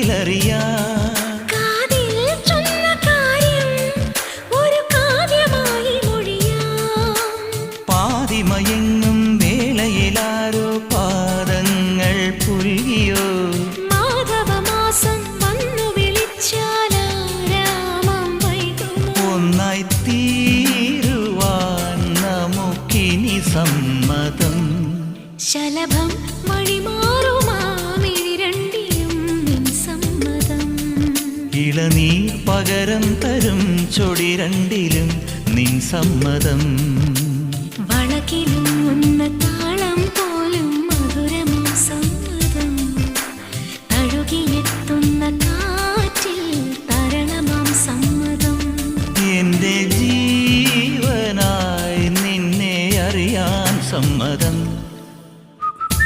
നേരിലറിയാം. പാതിമയങ്ങും വേളയിലാരോ പാദങ്ങൾ പുൽകിയോ. മാധവമാസം വന്നു വിളിച്ചാലാരാമം വൈകുമോ. ഒന്നായി തീരുവാൻ നമുക്കിനി സമ്മതം. ശലഭം വഴിമാറുമാമിരണ്ടിലും നിൻ സമ്മതം. ഇളനീർ പകരം തരും ചൊടി രണ്ടിലും നിൻ സമ്മതം.